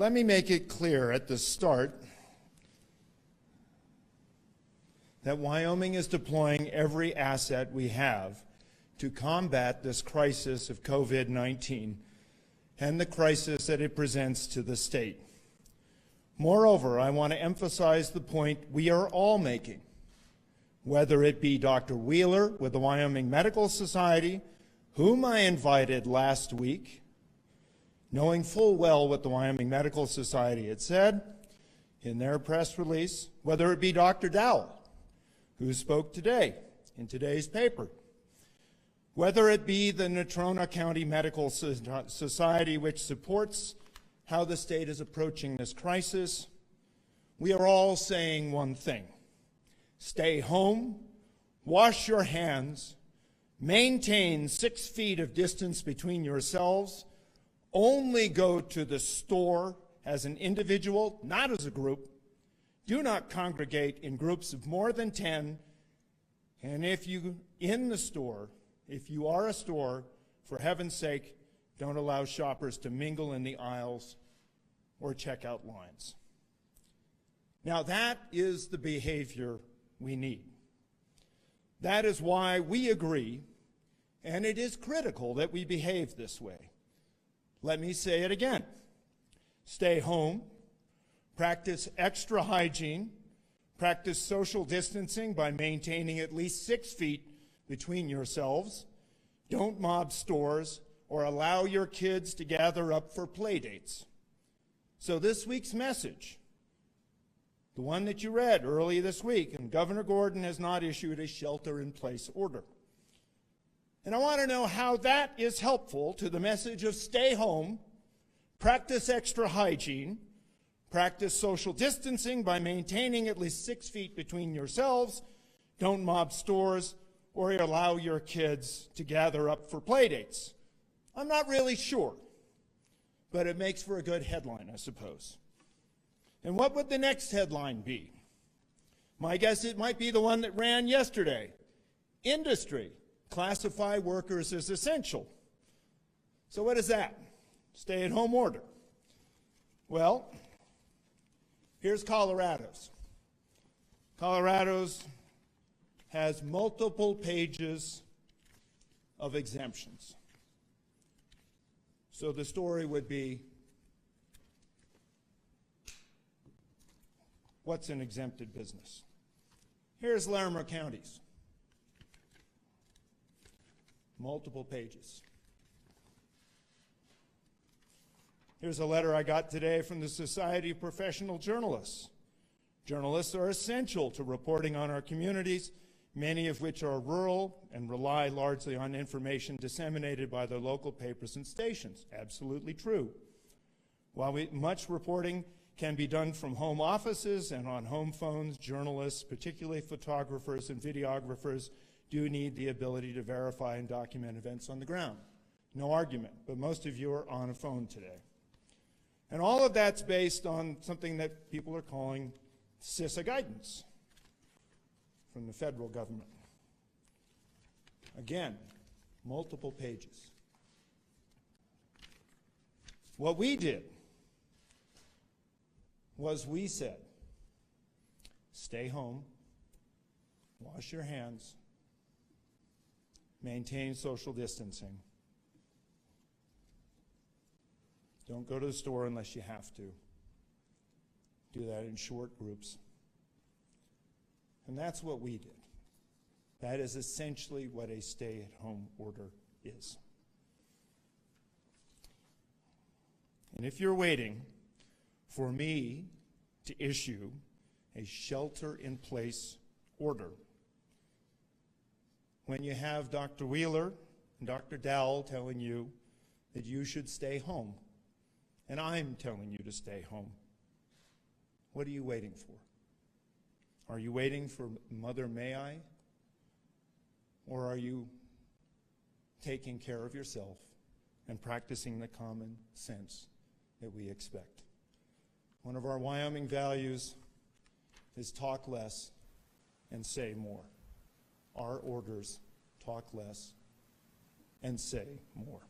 Let me make it clear at the start that Wyoming is deploying every asset we have to combat this crisis of COVID-19 and the crisis that it presents to the state. Moreover, I want to emphasize the point we are all making, whether it be Dr. Wheeler with the Wyoming Medical Society, whom I invited last week, knowing full well what the Wyoming Medical Society had said in their press release, whether it be Dr. Dowell, who spoke today in today's paper, whether it be the Natrona County Medical Society, which supports how the state is approaching this crisis, we are all saying one thing: stay home, wash your hands, maintain 6 feet of distance between yourselves, only go to the store as an individual, not as a group. Do not congregate in groups of more than 10. And if you are a store, for heaven's sake, don't allow shoppers to mingle in the aisles or checkout lines. Now that is the behavior we need. That is why we agree, and it is critical that we behave this way. Let me say it again. Stay home, practice extra hygiene, practice social distancing by maintaining at least 6 feet between yourselves. Don't mob stores or allow your kids to gather up for play dates. So this week's message, the one that you read early this week, and Governor Gordon has not issued a shelter-in-place order. And I want to know how that is helpful to the message of stay home, practice extra hygiene, practice social distancing by maintaining at least 6 feet between yourselves, don't mob stores, or allow your kids to gather up for play dates. I'm not really sure, but it makes for a good headline, I suppose. And what would the next headline be? My guess it might be the one that ran yesterday. Industry, classify workers as essential. So what is that? Stay-at-home order. Well, here's Colorado's. Colorado's has multiple pages of exemptions. So the story would be, what's an exempted business? Here's Larimer County's. Multiple pages. Here's a letter I got today from the Society of Professional Journalists. Journalists are essential to reporting on our communities, many of which are rural and rely largely on information disseminated by their local papers and stations. Absolutely true. While much reporting can be done from home offices and on home phones, journalists, particularly photographers and videographers, do need the ability to verify and document events on the ground. No argument, but most of you are on a phone today. And all of that's based on something that people are calling CISA guidance from the federal government. Again, multiple pages. What we did was we said, stay home, wash your hands, maintain social distancing. Don't go to the store unless you have to. Do that in short groups. And that's what we did. That is essentially what a stay-at-home order is. And if you're waiting for me to issue a shelter-in-place order, when you have Dr. Wheeler and Dr. Dowell telling you that you should stay home, and I'm telling you to stay home, what are you waiting for? Are you waiting for Mother May I? Or are you taking care of yourself and practicing the common sense that we expect? One of our Wyoming values is talk less and say more. Our orders talk less and say more.